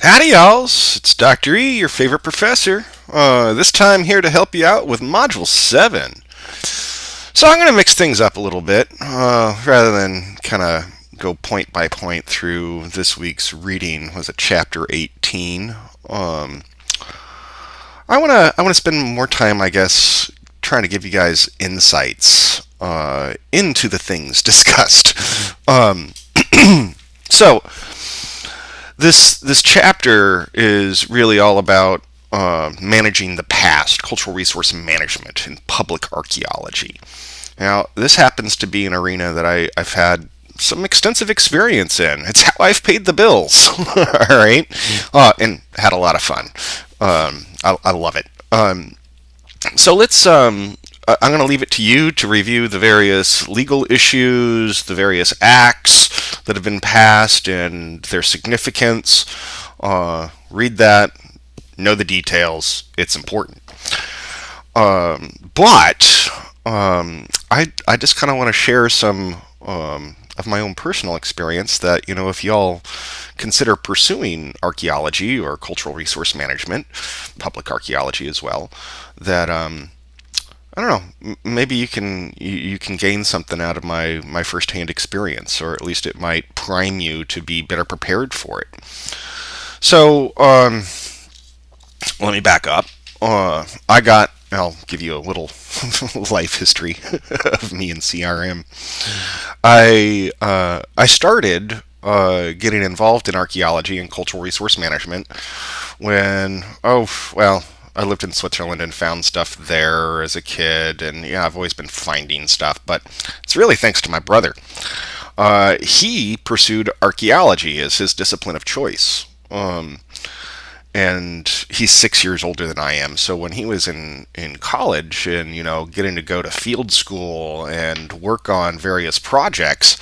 Howdy, y'alls. It's Dr. E, your favorite professor. This time here to help you out with Module 7. So I'm going to mix things up a little bit, rather than kind of go point by point through this week's reading. Was it Chapter 18? I want to spend more time, I guess, trying to give you guys insights into the things discussed. So this chapter is really all about managing the past, cultural resource management in public archaeology. Now, this happens to be an arena that I've had some extensive experience in. It's how I've paid the bills, all right, and had a lot of fun. I love it. So let's. I'm going to leave it to you to review the various legal issues, the various acts that have been passed, and their significance. Read that, know the details. It's important. But I just kind of want to share some of my own personal experience that, if y'all consider pursuing archaeology or cultural resource management, public archaeology as well, that I don't know. Maybe you can gain something out of my firsthand experience, or at least it might prime you to be better prepared for it. So let me back up. I'll give you a little life history of me and CRM. I started getting involved in archaeology and cultural resource management when, I lived in Switzerland and found stuff there as a kid, and yeah, I've always been finding stuff, but it's really thanks to my brother. He pursued archaeology as his discipline of choice. And he's 6 years older than I am. So when he was in college and, getting to go to field school and work on various projects,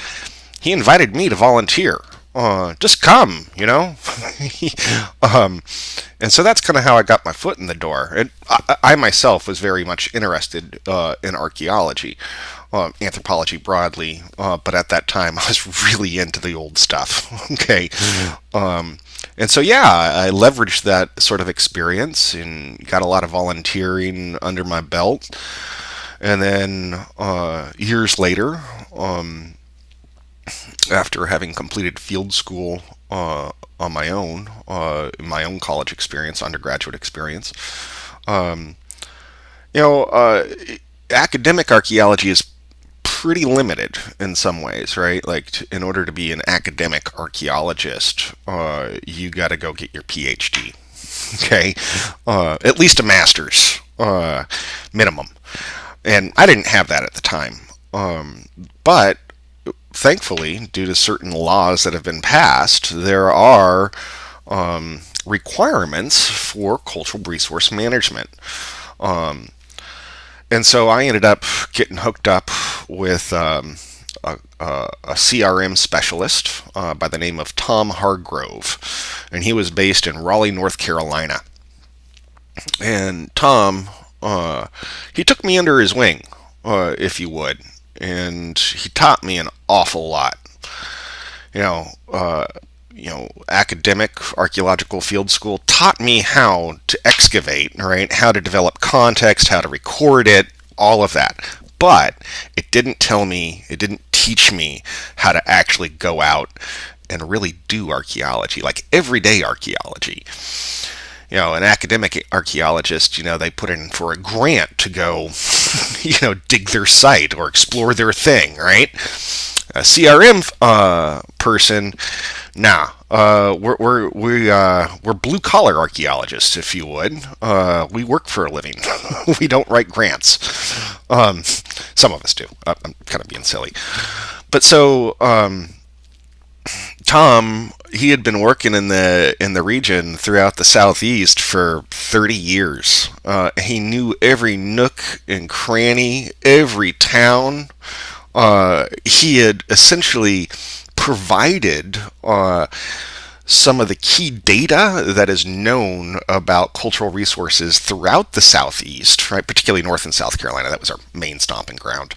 he invited me to volunteer. Just come. And so that's kind of how I got my foot in the door. And I myself was very much interested in archaeology, anthropology broadly, but at that time I was really into the old stuff. Okay. And so, yeah, I leveraged that sort of experience and got a lot of volunteering under my belt. And then years later, after having completed field school on my own, in my own college experience, undergraduate experience, um, you know, uh, academic archaeology is pretty limited in some ways, right? Like, in order to be an academic archaeologist, you got to go get your PhD, okay? At least a master's, minimum. And I didn't have that at the time. But thankfully, due to certain laws that have been passed, there are requirements for cultural resource management. Um, and so I ended up getting hooked up with a CRM specialist by the name of Tom Hargrove, and he was based in Raleigh, North Carolina. And Tom, he took me under his wing, if you would, and he taught me an awful lot. You know, uh, academic archaeological field school taught me how to excavate, right? How to develop context, how to record it, all of that. But it didn't teach me how to actually go out and really do archaeology, like everyday archaeology. An academic archaeologist, they put in for a grant to go, dig their site or explore their thing, right? A CRM person, nah. We're blue collar archaeologists, if you would. We work for a living. We don't write grants. Some of us do. I'm kind of being silly, but so Tom, he had been working in the region throughout the southeast for 30 years. He knew every nook and cranny, every town. He had essentially provided some of the key data that is known about cultural resources throughout the Southeast, right? Particularly North and South Carolina. That was our main stomping ground.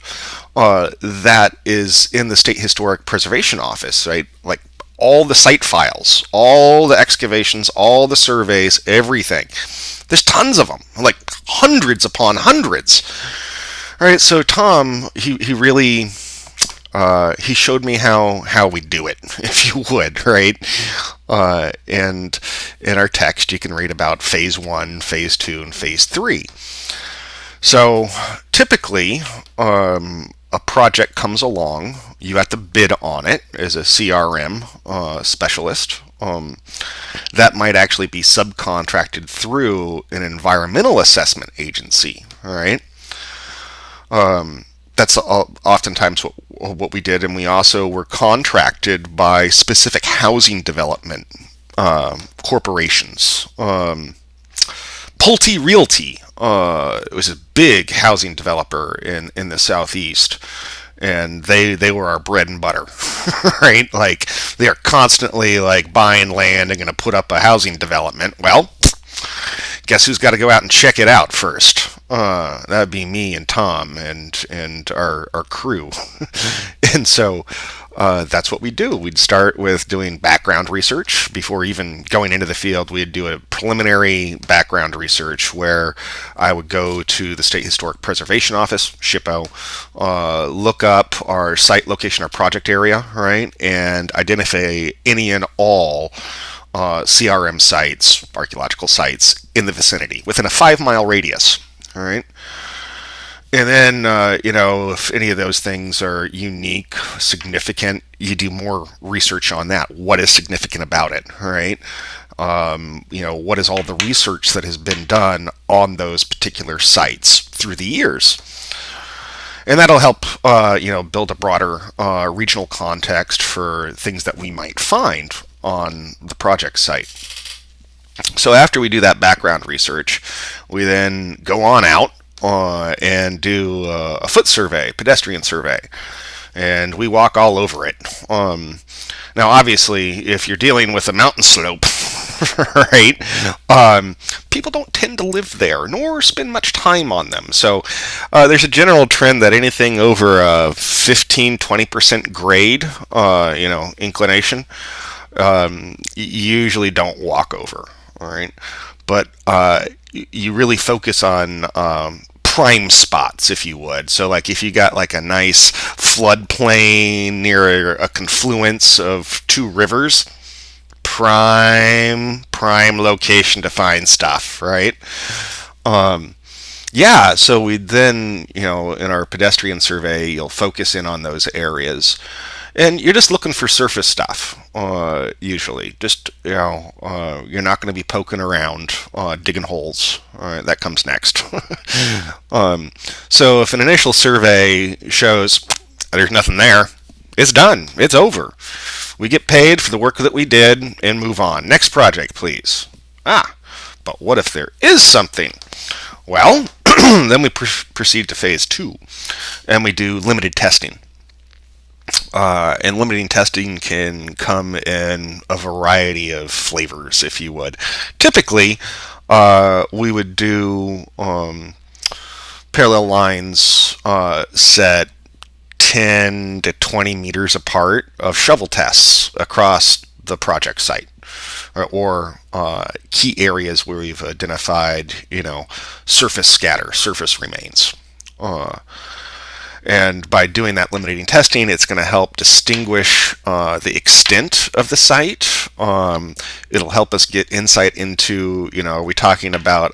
That is in the State Historic Preservation Office, right? Like all the site files, all the excavations, all the surveys, everything. There's tons of them, like hundreds upon hundreds. All right, so Tom, he really he showed me how we do it, if you would, right? And in our text, you can read about phase one, phase two, and phase three. So typically, a project comes along, you have to bid on it as a CRM specialist. That might actually be subcontracted through an environmental assessment agency. All right. That's oftentimes what we did, and we also were contracted by specific housing development corporations. Pulte Realty was a big housing developer in the southeast, and they were our bread and butter, right? Like they are constantly like buying land and going to put up a housing development. Well, guess who's got to go out and check it out first? That'd be me and Tom and our crew. And so that's what we do. We'd start with doing background research before even going into the field. We'd do a preliminary background research where I would go to the State Historic Preservation Office, SHPO, look up our site location, our project area, right, and identify any and all CRM sites, archaeological sites in the vicinity within a 5-mile radius. All right. And then, if any of those things are unique, significant, you do more research on that. What is significant about it, all right? What is all the research that has been done on those particular sites through the years? And that'll help, build a broader regional context for things that we might find on the project site. So after we do that background research, we then go on out and do a foot survey, pedestrian survey, and we walk all over it. Now, obviously, if you're dealing with a mountain slope, right, people don't tend to live there nor spend much time on them. So there's a general trend that anything over a 15-20% grade, inclination, you usually don't walk over. All right, but you really focus on prime spots, if you would. So, like, if you got like a nice floodplain near a confluence of two rivers, prime location to find stuff, right? So we then, in our pedestrian survey, you'll focus in on those areas. And you're just looking for surface stuff, usually. Just, you're not going to be poking around, digging holes. That comes next. So if an initial survey shows there's nothing there, it's done. It's over. We get paid for the work that we did and move on. Next project, please. But what if there is something? Well, then we proceed to phase 2, and we do limited testing. And limiting testing can come in a variety of flavors, if you would. Typically, we would do parallel lines set 10 to 20 meters apart of shovel tests across the project site, or key areas where we've identified, surface scatter, surface remains. And by doing that limiting testing, it's going to help distinguish the extent of the site. It'll help us get insight into, are we talking about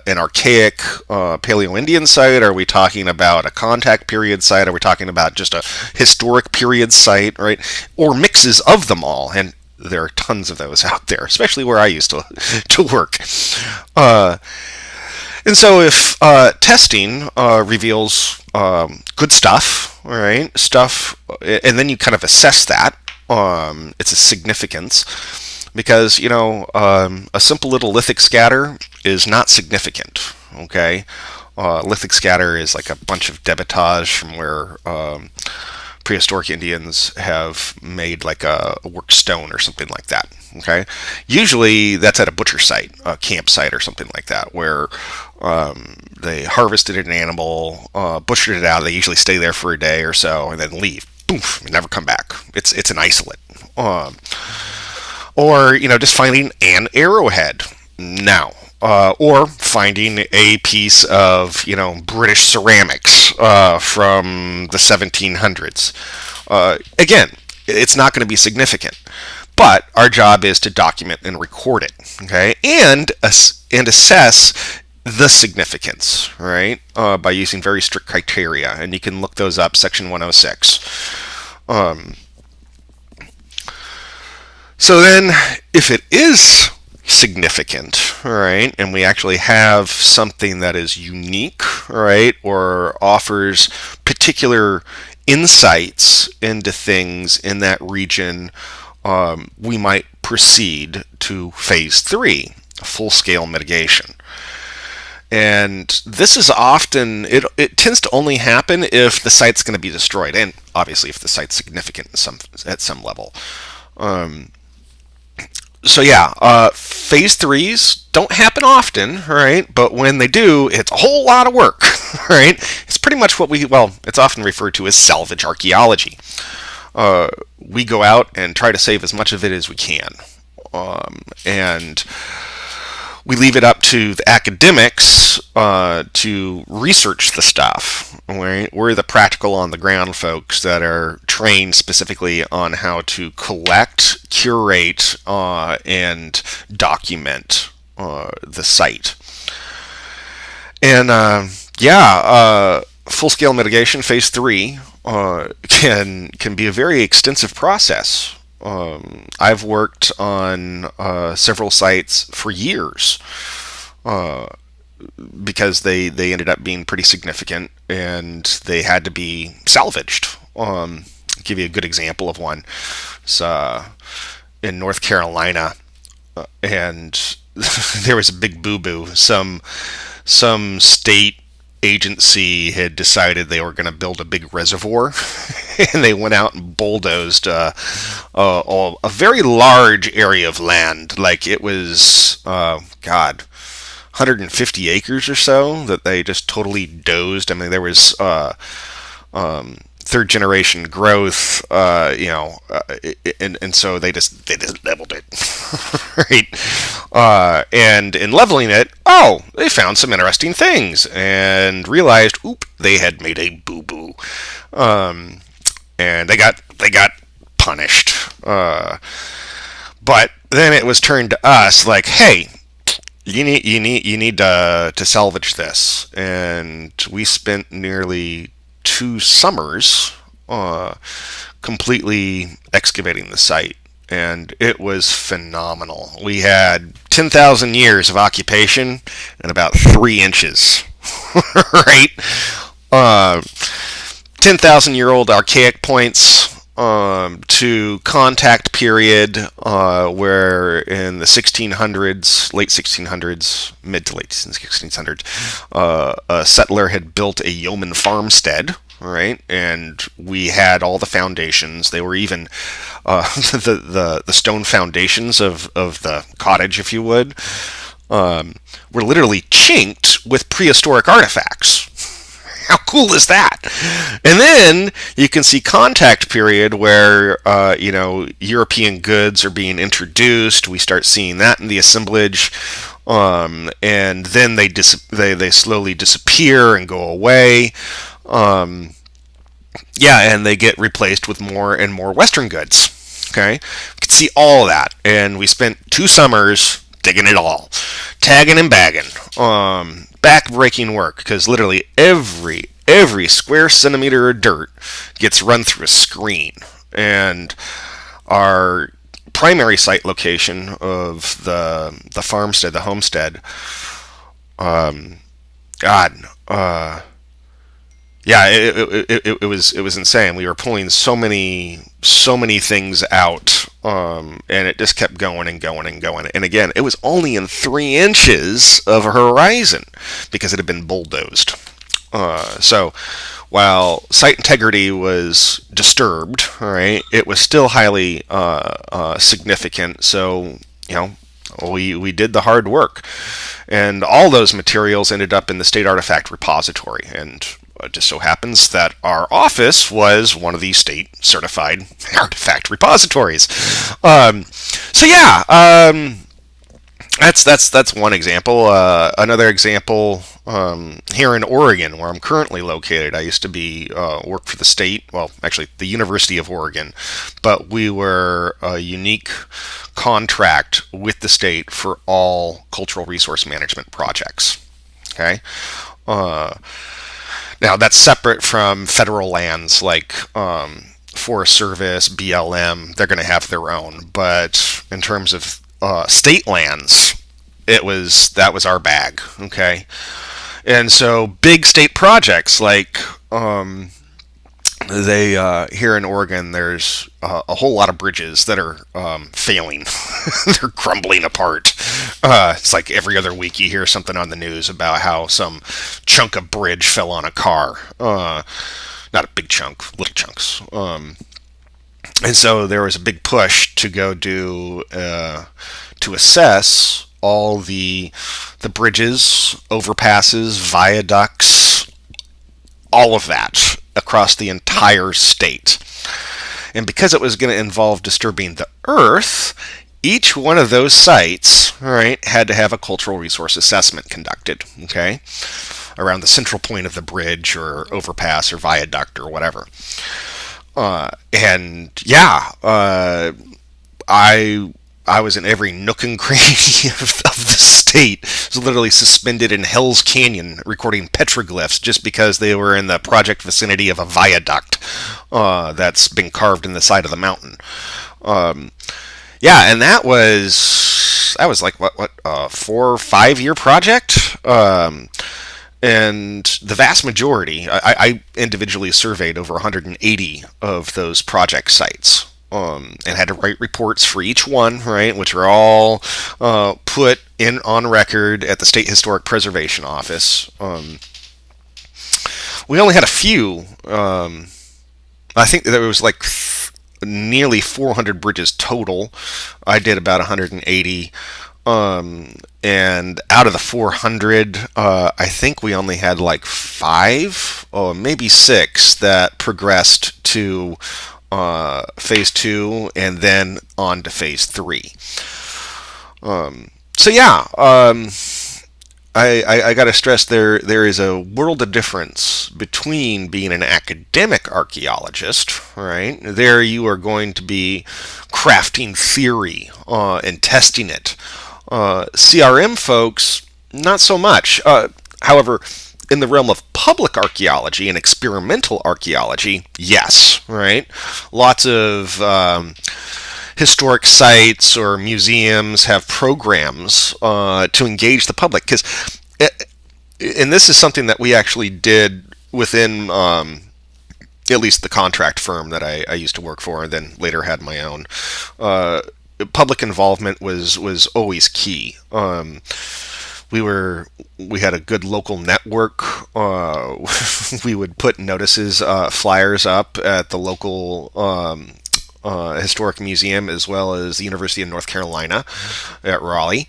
an archaic Paleo-Indian site? Are we talking about a contact period site? Are we talking about just a historic period site, right? Or mixes of them all. And there are tons of those out there, especially where I used to work. And so if testing reveals good stuff, all right, and then you kind of assess that, its significance, because, a simple little lithic scatter is not significant, okay? Lithic scatter is like a bunch of debitage from where prehistoric Indians have made like a work stone or something like that. Okay, usually that's at a butcher site, a campsite or something like that, where they harvested an animal, butchered it out. They usually stay there for a day or so and then leave. boom, never come back. It's an isolate. Or just finding an arrowhead now, or finding a piece of British ceramics from the 1700s. Again, it's not going to be significant, but our job is to document and record it, okay, and assess the significance, right, by using very strict criteria, and you can look those up, Section 106. So then, if it is significant, all right, and we actually have something that is unique, all right, or offers particular insights into things in that region, we might proceed to phase 3, full-scale mitigation. And this is often, it tends to only happen if the site's going to be destroyed, and obviously if the site's significant at some level. So yeah, phase 3s don't happen often, right? But when they do, it's a whole lot of work, right? It's pretty much it's often referred to as salvage archaeology. We go out and try to save as much of it as we can. And we leave it up to the academics to research the stuff. We're the practical on the ground folks that are trained specifically on how to collect, curate, and document the site. And full-scale mitigation, phase 3, can be a very extensive process. I've worked on several sites for years because they ended up being pretty significant and they had to be salvaged. I'll give you a good example of one. It's in North Carolina, and there was a big boo-boo. Some state agency had decided they were going to build a big reservoir, and they went out and bulldozed a very large area of land. Like it was, 150 acres or so that they just totally dozed. I mean, there was third generation growth, and so they just leveled it, right? And in leveling it, they found some interesting things and realized, they had made a boo boo, and they got punished. But then it was turned to us like, hey, you need to salvage this, and we spent nearly 2 summers completely excavating the site, and it was phenomenal. We had 10,000 years of occupation and about 3 inches, right? 10,000-year-old archaic points to contact period where in the 1600s, late 1600s, mid to late 1600s, a settler had built a yeoman farmstead, right? And we had all the foundations. They were even the stone foundations of the cottage, if you would, were literally chinked with prehistoric artifacts. How cool is that? And then you can see contact period where European goods are being introduced. We start seeing that in the assemblage, and then they slowly disappear and go away. And they get replaced with more and more Western goods. Okay, you can see all of that, and we spent 2 summers digging it all, tagging and bagging. Back-breaking work, because literally every square centimeter of dirt gets run through a screen. And our primary site location of the farmstead, the homestead, it was insane. We were pulling so many things out, and it just kept going and going and going. And again, it was only in 3 inches of a horizon because it had been bulldozed. So while site integrity was disturbed, all right, it was still highly significant. So we did the hard work, and all those materials ended up in the state artifact repository. And it just so happens that our office was one of the state certified artifact repositories. So yeah, that's one example. Another example, here in Oregon, where I'm currently located, I used to be work for the state. Well, actually, the University of Oregon, but we were a unique contract with the state for all cultural resource management projects. Okay. Uh, Now that's separate from federal lands like Forest Service, BLM. They're going to have their own, but in terms of state lands, that was our bag. Okay, and so big state projects like they here in Oregon, there's a whole lot of bridges that are failing. They're crumbling apart. It's like every other week you hear something on the news about how some chunk of bridge fell on a car. Not a big chunk, little chunks. And so there was a big push to go do to assess all the bridges, overpasses, viaducts, all of that across the entire state. And because it was going to involve disturbing the earth, each one of those sites, right, had to have a cultural resource assessment conducted, okay, around the central point of the bridge or overpass or viaduct or whatever. And yeah, I was in every nook and cranny of the state. I was literally suspended in Hell's Canyon recording petroglyphs just because they were in the project vicinity of a viaduct that's been carved in the side of the mountain. Yeah, and that was like what 4 or 5 year project. And the vast majority, I individually surveyed over 180 of those project sites. And had to write reports for each one, right, which are all put in on record at the State Historic Preservation Office. We only had a few. I think there was like nearly 400 bridges total. I did about 180. And out of the 400, I think we only had like 5 or maybe 6 that progressed to phase 2 and then on to phase 3. So yeah, I got to stress there is a world of difference between being an academic archaeologist, right? There you are going to be crafting theory and testing it. CRM folks, not so much. However, in the realm of public archaeology and experimental archaeology, yes, right? Lots of historic sites or museums have programs to engage the public. And this is something that we actually did within at least the contract firm that I used to work for and then later had my own. Public involvement was always key. We had a good local network. We would put notices, flyers up at the local historic museum as well as the University of North Carolina at Raleigh.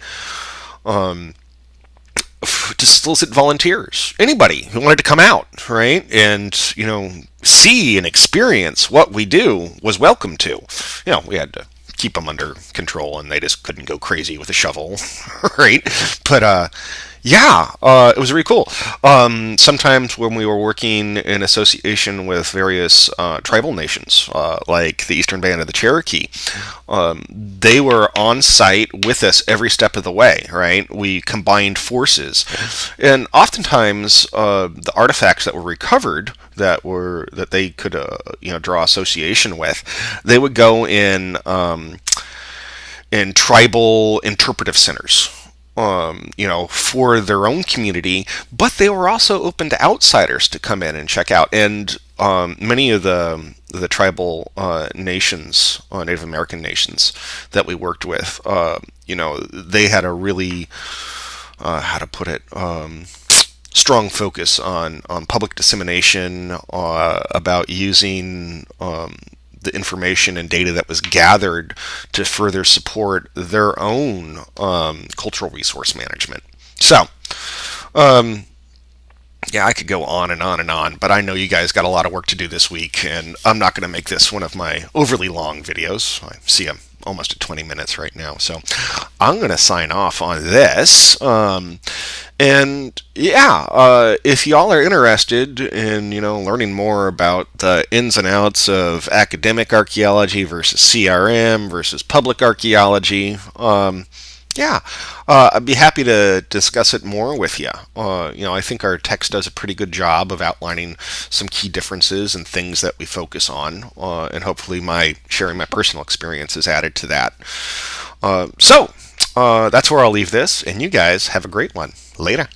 To solicit volunteers, anybody who wanted to come out, right, and see and experience what we do was welcome to. We had to keep them under control, and they just couldn't go crazy with a shovel, right? But it was really cool. Sometimes when we were working in association with various tribal nations, like the Eastern Band of the Cherokee, they were on site with us every step of the way, right? We combined forces. And oftentimes, the artifacts that were recovered that they could draw association with, they would go in tribal interpretive centers, for their own community, but they were also open to outsiders to come in and check out. And many of the tribal nations, Native American nations that we worked with, they had a really, how to put it, strong focus on public dissemination, about using the information and data that was gathered to further support their own cultural resource management. So, Yeah, I could go on and on and on, but I know you guys got a lot of work to do this week, and I'm not going to make this one of my overly long videos. I see I'm almost at 20 minutes right now, so I'm going to sign off on this. And yeah, if y'all are interested in learning more about the ins and outs of academic archaeology versus CRM versus public archaeology, yeah, I'd be happy to discuss it more with you. I think our text does a pretty good job of outlining some key differences and things that we focus on, and hopefully my sharing my personal experience is added to that. So that's where I'll leave this, and you guys have a great one. Later.